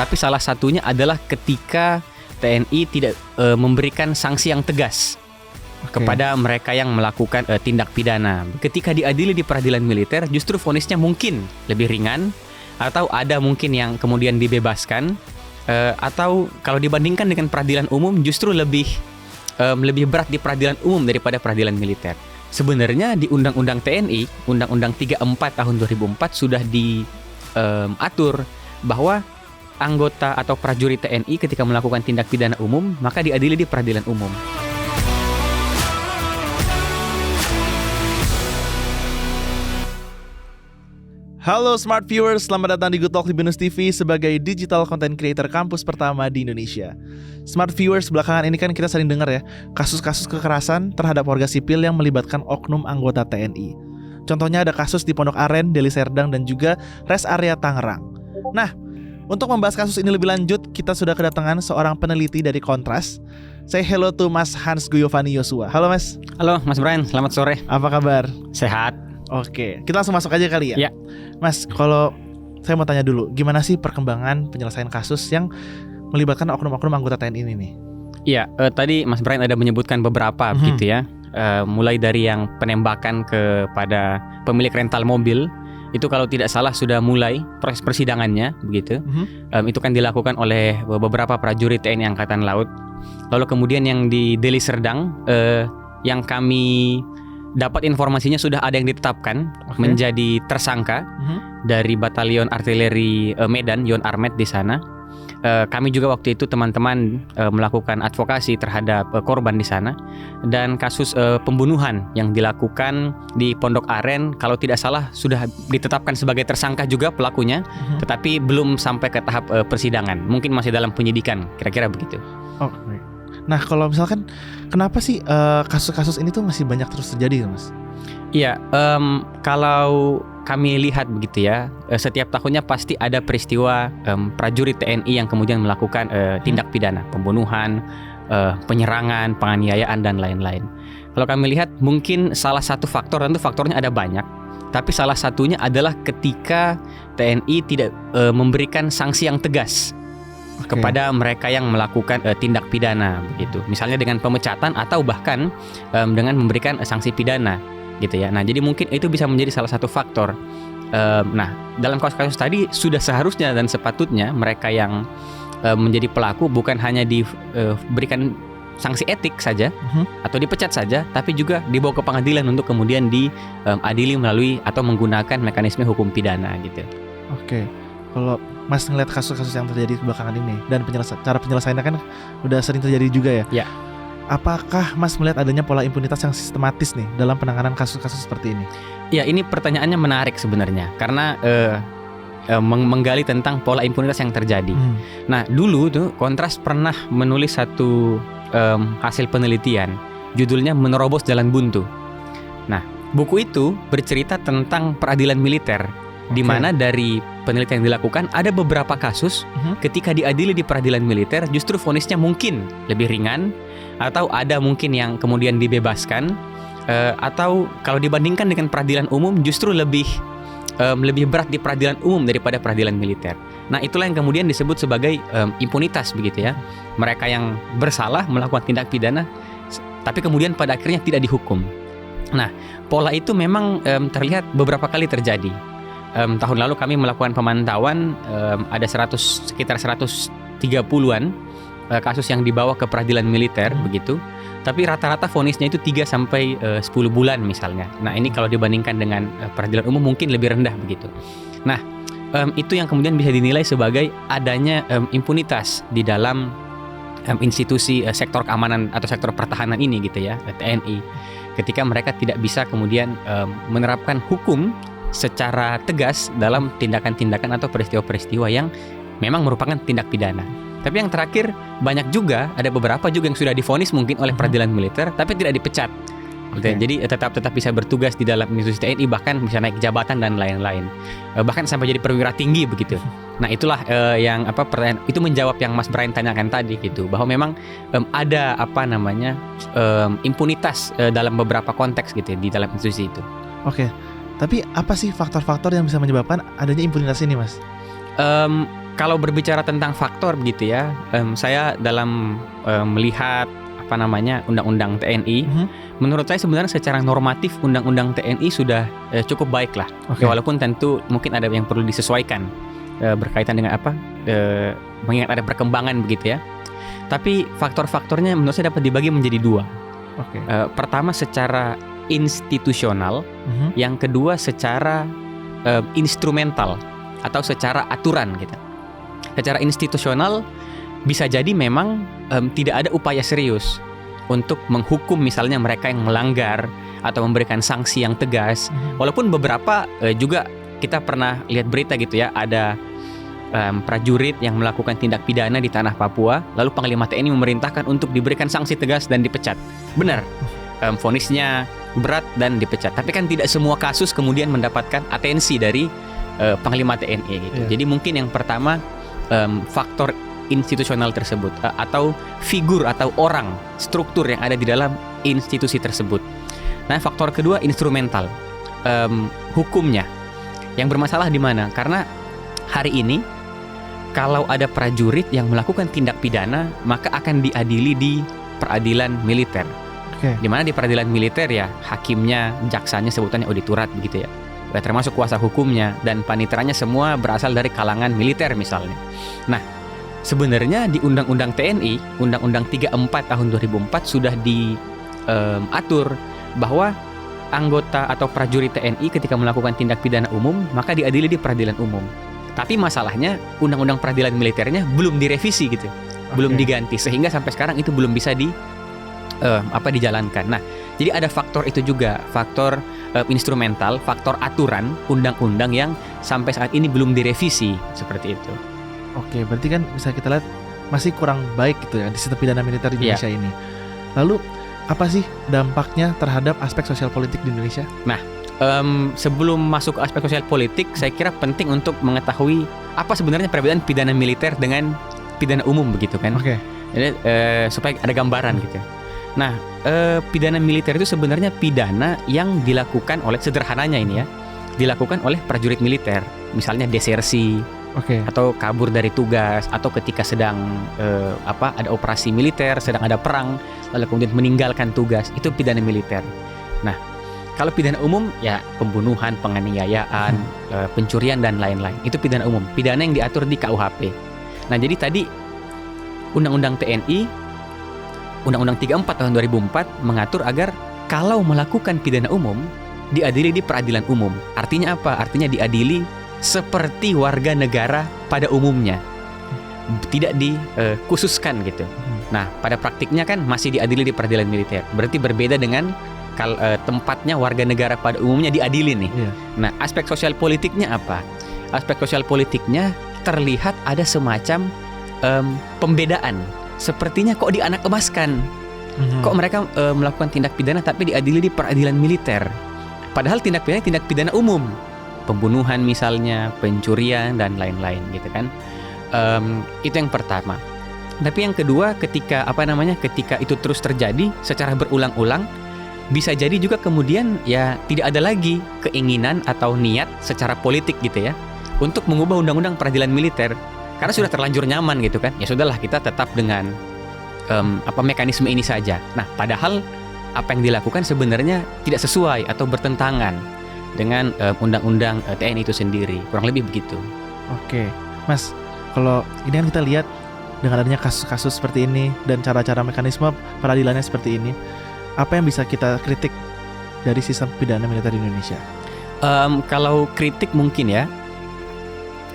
Tapi salah satunya adalah ketika TNI tidak memberikan sanksi yang tegas kepada mereka yang melakukan tindak pidana. Ketika diadili di peradilan militer, justru vonisnya mungkin lebih ringan, atau ada mungkin yang kemudian dibebaskan, atau kalau dibandingkan dengan peradilan umum justru lebih berat di peradilan umum daripada peradilan militer. Sebenarnya di Undang-Undang TNI, Undang-Undang 34 tahun 2004 sudah diatur bahwa anggota atau prajurit TNI ketika melakukan tindak pidana umum maka diadili di peradilan umum. Halo Smart Viewers, selamat datang di Good Talk Tribunnews TV sebagai digital content creator kampus pertama di Indonesia. Smart Viewers, belakangan ini kan kita sering dengar ya kasus-kasus kekerasan terhadap warga sipil yang melibatkan oknum anggota TNI. Contohnya ada kasus di Pondok Aren, Deli Serdang, dan juga Rest Area Tangerang. Nah, untuk membahas kasus ini lebih lanjut, kita sudah kedatangan seorang peneliti dari Kontras. Say hello to Mas Hans Guyovani Yosua. Halo Mas. Halo Mas Brian, selamat sore. Apa kabar? Sehat. Oke, kita langsung masuk aja kali ya. Ya. Mas, kalau saya mau tanya dulu, gimana sih perkembangan penyelesaian kasus yang melibatkan oknum-oknum anggota TNI ini nih? Iya, tadi Mas Brian ada menyebutkan beberapa begitu ya. Mulai dari yang penembakan kepada pemilik rental mobil, itu kalau tidak salah sudah mulai proses persidangannya begitu. Itu kan dilakukan oleh beberapa prajurit TNI Angkatan Laut. Lalu kemudian yang di Deli Serdang, yang kami dapat informasinya sudah ada yang ditetapkan menjadi tersangka dari Batalion Artileri Medan, Yon Armet di sana. Kami juga waktu itu teman-teman melakukan advokasi terhadap korban di sana, dan kasus pembunuhan yang dilakukan di Pondok Aren kalau tidak salah sudah ditetapkan sebagai tersangka juga pelakunya, tetapi belum sampai ke tahap persidangan, mungkin masih dalam penyidikan, kira-kira begitu. Oh, nah kalau misalkan kenapa sih kasus-kasus ini tuh masih banyak terus terjadi, Mas? Iya, kalau kami lihat begitu ya, setiap tahunnya pasti ada peristiwa prajurit TNI yang kemudian melakukan tindak pidana, pembunuhan, penyerangan, penganiayaan, dan lain-lain. Kalau kami lihat mungkin salah satu faktor, tentu faktornya ada banyak, tapi salah satunya adalah ketika TNI tidak memberikan sanksi yang tegas kepada mereka yang melakukan tindak pidana begitu. Misalnya dengan pemecatan atau bahkan dengan memberikan sanksi pidana gitu ya. Nah, jadi mungkin itu bisa menjadi salah satu faktor. Nah, dalam kasus-kasus tadi sudah seharusnya dan sepatutnya mereka yang menjadi pelaku bukan hanya diberikan sanksi etik saja atau dipecat saja, tapi juga dibawa ke pengadilan untuk kemudian diadili melalui atau menggunakan mekanisme hukum pidana gitu. Oke. Kalau Mas ngeliat kasus-kasus yang terjadi belakangan ini dan cara penyelesaiannya kan udah sering terjadi juga ya. Ya. Apakah Mas melihat adanya pola impunitas yang sistematis nih dalam penanganan kasus-kasus seperti ini? Ya, ini pertanyaannya menarik sebenarnya karena menggali tentang pola impunitas yang terjadi. Nah, dulu tuh Kontras pernah menulis satu hasil penelitian, judulnya Menerobos Jalan Buntu. Nah, buku itu bercerita tentang peradilan militer, di mana dari penelitian yang dilakukan ada beberapa kasus ketika diadili di peradilan militer justru vonisnya mungkin lebih ringan, atau ada mungkin yang kemudian dibebaskan, atau kalau dibandingkan dengan peradilan umum justru lebih berat di peradilan umum daripada peradilan militer. Nah, itulah yang kemudian disebut sebagai impunitas begitu ya. Mereka yang bersalah melakukan tindak pidana tapi kemudian pada akhirnya tidak dihukum. Nah, pola itu memang terlihat beberapa kali terjadi. Tahun lalu kami melakukan pemantauan, ada sekitar 130-an kasus yang dibawa ke peradilan militer begitu. Tapi rata-rata vonisnya itu 3 sampai 10 bulan misalnya. Nah, ini kalau dibandingkan dengan peradilan umum mungkin lebih rendah begitu. Nah, itu yang kemudian bisa dinilai sebagai adanya impunitas di dalam institusi sektor keamanan atau sektor pertahanan ini gitu ya, TNI. Ketika mereka tidak bisa kemudian menerapkan hukum secara tegas dalam tindakan-tindakan atau peristiwa-peristiwa yang memang merupakan tindak pidana. Tapi yang terakhir, banyak juga, ada beberapa juga yang sudah divonis mungkin oleh peradilan militer tapi tidak dipecat. Jadi tetap bisa bertugas di dalam institusi TNI, bahkan bisa naik jabatan dan lain-lain. Bahkan sampai jadi perwira tinggi begitu. Nah, itulah yang pertanyaan itu menjawab yang Mas Brian tanyakan tadi gitu, bahwa memang ada impunitas dalam beberapa konteks gitu di dalam institusi itu. Oke. Tapi apa sih faktor-faktor yang bisa menyebabkan adanya impunitas ini, Mas? Kalau berbicara tentang faktor begitu ya, saya dalam melihat undang-undang TNI, menurut saya sebenarnya secara normatif undang-undang TNI sudah cukup baik lah. Oke. Walaupun tentu mungkin ada yang perlu disesuaikan berkaitan dengan mengingat ada perkembangan begitu ya. Tapi faktor-faktornya menurut saya dapat dibagi menjadi dua. Oke. Pertama secara institusional, yang kedua secara instrumental atau secara aturan gitu. Secara institusional bisa jadi memang tidak ada upaya serius untuk menghukum misalnya mereka yang melanggar atau memberikan sanksi yang tegas. Walaupun beberapa juga kita pernah lihat berita gitu ya, ada prajurit yang melakukan tindak pidana di tanah Papua, lalu Panglima TNI memerintahkan untuk diberikan sanksi tegas dan dipecat. Benar, vonisnya berat dan dipecat. Tapi kan tidak semua kasus kemudian mendapatkan atensi dari Panglima TNI gitu. Jadi mungkin yang pertama faktor institusional tersebut atau figur atau orang, struktur yang ada di dalam institusi tersebut. Nah, faktor kedua instrumental, hukumnya. Yang bermasalah di mana? Karena hari ini kalau ada prajurit yang melakukan tindak pidana, maka akan diadili di peradilan militer. Di mana di peradilan militer ya hakimnya, jaksanya sebutannya auditorat begitu ya. Termasuk kuasa hukumnya dan paniteranya semua berasal dari kalangan militer misalnya. Nah, sebenarnya di Undang-Undang TNI, Undang-Undang 34 tahun 2004 sudah diatur bahwa anggota atau prajurit TNI ketika melakukan tindak pidana umum maka diadili di peradilan umum. Tapi masalahnya Undang-Undang peradilan militernya belum direvisi gitu, belum diganti sehingga sampai sekarang itu belum bisa dijalankan. Nah, jadi ada faktor itu juga, faktor instrumental, faktor aturan undang-undang yang sampai saat ini belum direvisi seperti itu. Oke, berarti kan bisa kita lihat masih kurang baik gitu ya di sistem pidana militer di Indonesia ini. Lalu apa sih dampaknya terhadap aspek sosial politik di Indonesia? Nah, sebelum masuk ke aspek sosial politik, saya kira penting untuk mengetahui apa sebenarnya perbedaan pidana militer dengan pidana umum begitu kan? Oke. Jadi supaya ada gambaran gitu. Nah, pidana militer itu sebenarnya pidana yang dilakukan oleh, sederhananya ini ya, dilakukan oleh prajurit militer, misalnya desersi, atau kabur dari tugas, atau ketika sedang ada operasi militer, sedang ada perang, lalu kemudian meninggalkan tugas, itu pidana militer. Nah, kalau pidana umum ya pembunuhan, penganiayaan, pencurian dan lain-lain, itu pidana umum, pidana yang diatur di KUHP. Nah, jadi tadi Undang-Undang TNI Undang-Undang 34 tahun 2004 mengatur agar kalau melakukan pidana umum diadili di peradilan umum. Artinya apa? Artinya diadili seperti warga negara pada umumnya, tidak dikhususkan gitu. Nah, pada praktiknya kan masih diadili di peradilan militer. Berarti berbeda dengan tempatnya warga negara pada umumnya diadili nih. Nah, aspek sosial politiknya apa? Aspek sosial politiknya terlihat ada semacam pembedaan. Sepertinya kok dianak emaskan. Kok mereka melakukan tindak pidana tapi diadili di peradilan militer. Padahal tindak pidana umum. Pembunuhan misalnya, pencurian dan lain-lain gitu kan. Itu yang pertama. Tapi yang kedua, ketika itu terus terjadi secara berulang-ulang, bisa jadi juga kemudian ya tidak ada lagi keinginan atau niat secara politik gitu ya untuk mengubah undang-undang peradilan militer. Karena sudah terlanjur nyaman gitu kan. Ya sudahlah, kita tetap dengan mekanisme ini saja. Nah, padahal apa yang dilakukan sebenarnya tidak sesuai atau bertentangan dengan undang-undang TNI itu sendiri. Kurang lebih begitu. Oke, Mas, kalau ini kan kita lihat dengan adanya kasus-kasus seperti ini dan cara-cara mekanisme peradilannya seperti ini, apa yang bisa kita kritik dari sistem pidana militer di Indonesia? Kalau kritik mungkin ya,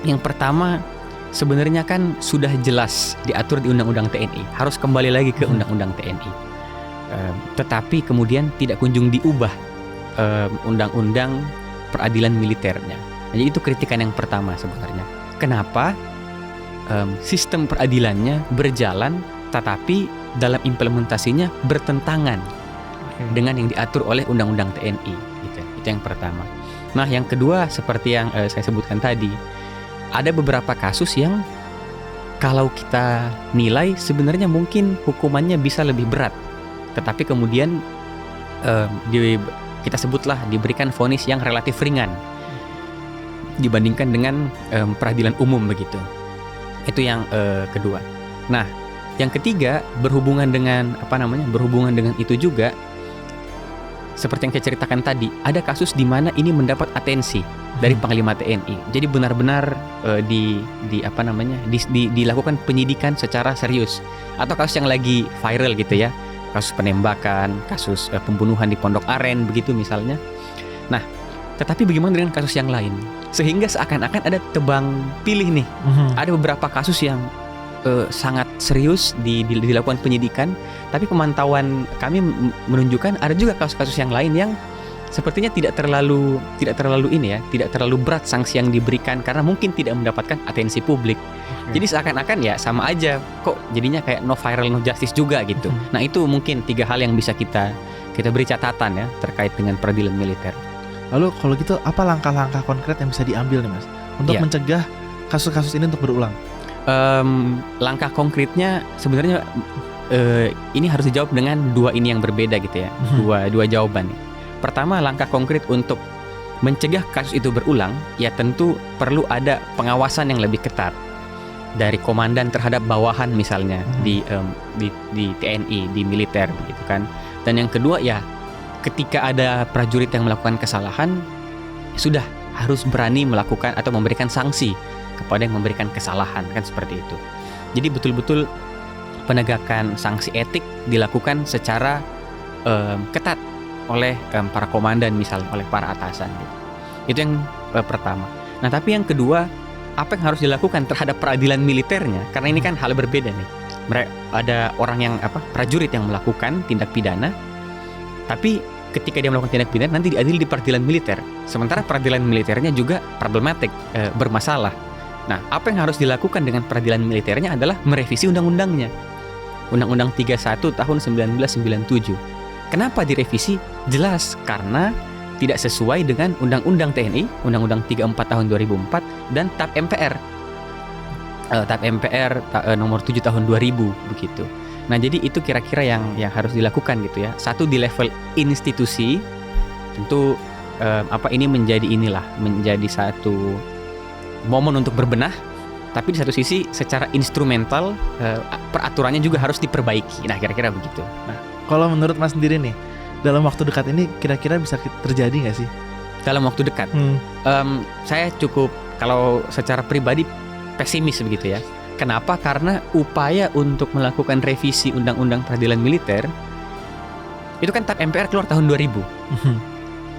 yang pertama sebenarnya kan sudah jelas diatur di Undang-Undang TNI, harus kembali lagi ke Undang-Undang TNI. Tetapi kemudian tidak kunjung diubah Undang-Undang peradilan militernya. Jadi itu kritikan yang pertama sebenarnya. Kenapa sistem peradilannya berjalan, tetapi dalam implementasinya bertentangan dengan yang diatur oleh Undang-Undang TNI. Gitu. Itu yang pertama. Nah, yang kedua seperti yang saya sebutkan tadi, ada beberapa kasus yang kalau kita nilai sebenarnya mungkin hukumannya bisa lebih berat, tetapi kemudian kita sebutlah diberikan vonis yang relatif ringan dibandingkan dengan peradilan umum begitu. Itu yang kedua. Nah, yang ketiga berhubungan dengan itu juga, seperti yang saya ceritakan tadi, ada kasus di mana ini mendapat atensi dari Panglima TNI. Jadi benar-benar dilakukan penyidikan secara serius. Atau kasus yang lagi viral gitu ya, kasus penembakan, kasus pembunuhan di Pondok Aren begitu misalnya. Nah, tetapi bagaimana dengan kasus yang lain? Sehingga seakan-akan ada tebang pilih nih. Ada beberapa kasus yang sangat serius dilakukan penyidikan, tapi pemantauan kami menunjukkan ada juga kasus-kasus yang lain yang sepertinya tidak terlalu berat sanksi yang diberikan karena mungkin tidak mendapatkan atensi publik. Jadi seakan-akan ya sama aja, kok jadinya kayak no viral no justice juga gitu. Nah, itu mungkin 3 hal yang bisa kita beri catatan ya terkait dengan peradilan militer. Lalu kalau gitu apa langkah-langkah konkret yang bisa diambil nih Mas untuk mencegah kasus-kasus ini untuk berulang? Langkah konkretnya sebenarnya ini harus dijawab dengan 2 ini yang berbeda gitu ya. Dua jawaban. Pertama, langkah konkret untuk mencegah kasus itu berulang ya tentu perlu ada pengawasan yang lebih ketat dari komandan terhadap bawahan misalnya di TNI, di militer begitu kan. Dan yang kedua ya ketika ada prajurit yang melakukan kesalahan, sudah harus berani melakukan atau memberikan sanksi kepada yang memberikan kesalahan, kan seperti itu. Jadi betul-betul penegakan sanksi etik dilakukan secara ketat oleh para komandan misalnya, oleh para atasan gitu. Itu yang pertama. Nah, tapi yang kedua, apa yang harus dilakukan terhadap peradilan militernya? Karena ini kan hal berbeda nih. Ada orang yang prajurit yang melakukan tindak pidana, tapi ketika dia melakukan tindak pidana nanti diadili di peradilan militer. Sementara peradilan militernya juga problematik, bermasalah. Nah, apa yang harus dilakukan dengan peradilan militernya adalah merevisi undang-undangnya. Undang-Undang 31 tahun 1997. Kenapa direvisi? Jelas karena tidak sesuai dengan Undang-Undang TNI, Undang-Undang 34 tahun 2004 dan TAP MPR. TAP MPR nomor 7 tahun 2000 begitu. Nah, jadi itu kira-kira yang harus dilakukan gitu ya. Satu di level institusi, tentu ini menjadi satu momen untuk berbenah, tapi di satu sisi secara instrumental peraturannya juga harus diperbaiki. Nah, kira-kira begitu. Nah, kalau menurut Mas sendiri nih, dalam waktu dekat ini kira-kira bisa terjadi nggak sih? Dalam waktu dekat, saya cukup kalau secara pribadi pesimis begitu ya. Kenapa? Karena upaya untuk melakukan revisi Undang-Undang Peradilan Militer itu kan TAP MPR keluar tahun 2000.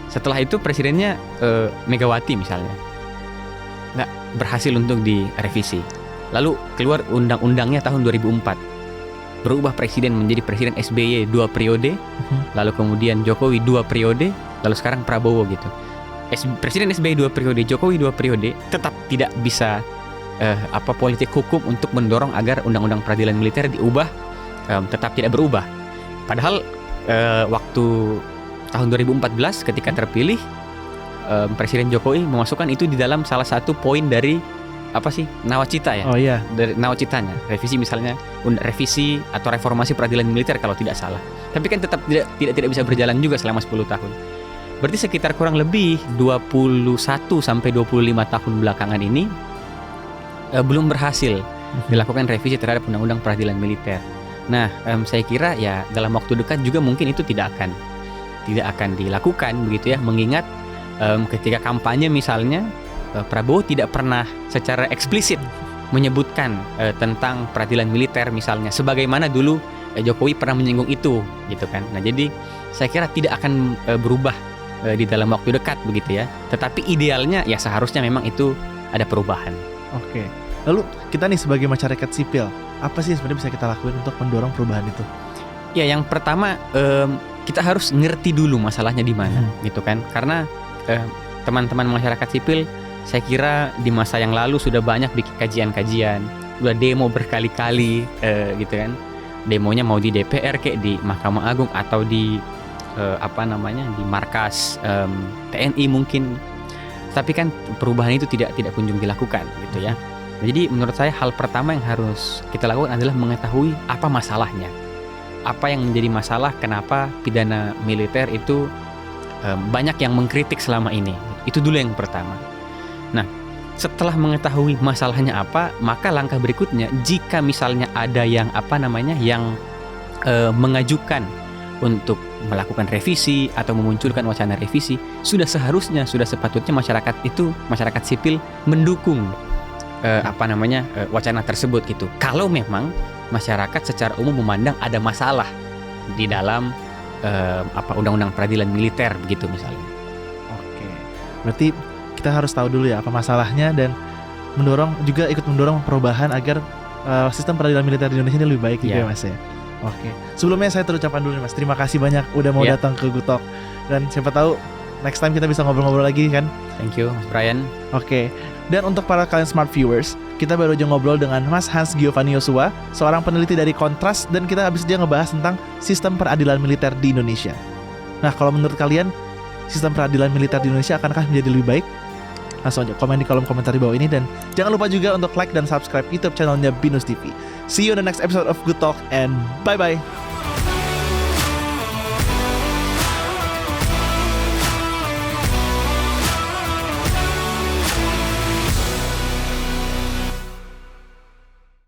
Setelah itu presidennya Megawati misalnya, nggak berhasil untuk direvisi. Lalu keluar undang-undangnya tahun 2004. Berubah presiden menjadi presiden SBY 2 periode, lalu kemudian Jokowi 2 periode, lalu sekarang Prabowo gitu. Presiden SBY 2 periode, Jokowi 2 periode, tetap tidak bisa politik hukum untuk mendorong agar undang-undang peradilan militer diubah, tetap tidak berubah. Padahal waktu tahun 2014 ketika terpilih, Presiden Jokowi memasukkan itu di dalam salah satu poin dari nawacita ya. Oh iya. Dari nawacitanya, revisi misalnya revisi atau reformasi peradilan militer kalau tidak salah. Tapi kan tetap tidak bisa berjalan juga selama 10 tahun. Berarti sekitar kurang lebih 21 sampai 25 tahun belakangan ini belum berhasil dilakukan revisi terhadap undang-undang peradilan militer. Nah, saya kira ya dalam waktu dekat juga mungkin itu tidak akan dilakukan begitu ya, mengingat ketika kampanye misalnya Prabowo tidak pernah secara eksplisit menyebutkan tentang peradilan militer misalnya, sebagaimana dulu Jokowi pernah menyinggung itu gitu kan. Nah, jadi saya kira tidak akan berubah di dalam waktu dekat begitu ya. Tetapi idealnya ya seharusnya memang itu ada perubahan. Oke. Lalu kita nih sebagai masyarakat sipil, apa sih sebenarnya bisa kita lakuin untuk mendorong perubahan itu? Ya, yang pertama kita harus ngerti dulu masalahnya di mana gitu kan. Karena teman-teman masyarakat sipil saya kira di masa yang lalu sudah banyak bikin kajian-kajian, sudah demo berkali-kali gitu kan. Demonya mau di DPR kayak di Mahkamah Agung atau di di markas TNI mungkin. Tapi kan perubahan itu tidak kunjung dilakukan gitu ya. Jadi menurut saya hal pertama yang harus kita lakukan adalah mengetahui apa masalahnya. Apa yang menjadi masalah, kenapa pidana militer itu banyak yang mengkritik selama ini. Itu dulu yang pertama. Nah, setelah mengetahui masalahnya apa, maka langkah berikutnya jika misalnya ada yang mengajukan untuk melakukan revisi atau memunculkan wacana revisi, sudah sepatutnya masyarakat sipil mendukung wacana tersebut gitu. Kalau memang masyarakat secara umum memandang ada masalah di dalam undang-undang peradilan militer begitu misalnya. Oke. Berarti kita harus tahu dulu ya apa masalahnya dan ikut mendorong perubahan agar sistem peradilan militer di Indonesia ini lebih baik juga ya Mas ya. Oke. Sebelumnya saya terucapkan dulu nih Mas, terima kasih banyak udah mau datang ke Good Talk. Dan siapa tahu next time kita bisa ngobrol-ngobrol lagi kan. Thank you Mas Brian. Oke. Dan untuk para kalian smart viewers, kita baru aja ngobrol dengan Mas Hans Giovanni Yosua, seorang peneliti dari Kontras, dan kita habis aja ngebahas tentang sistem peradilan militer di Indonesia. Nah, kalau menurut kalian sistem peradilan militer di Indonesia akankah menjadi lebih baik? Langsung aja komen di kolom komentar di bawah ini, dan jangan lupa juga untuk like dan subscribe YouTube channelnya Binus TV. See you in the next episode of Good Talk and bye-bye.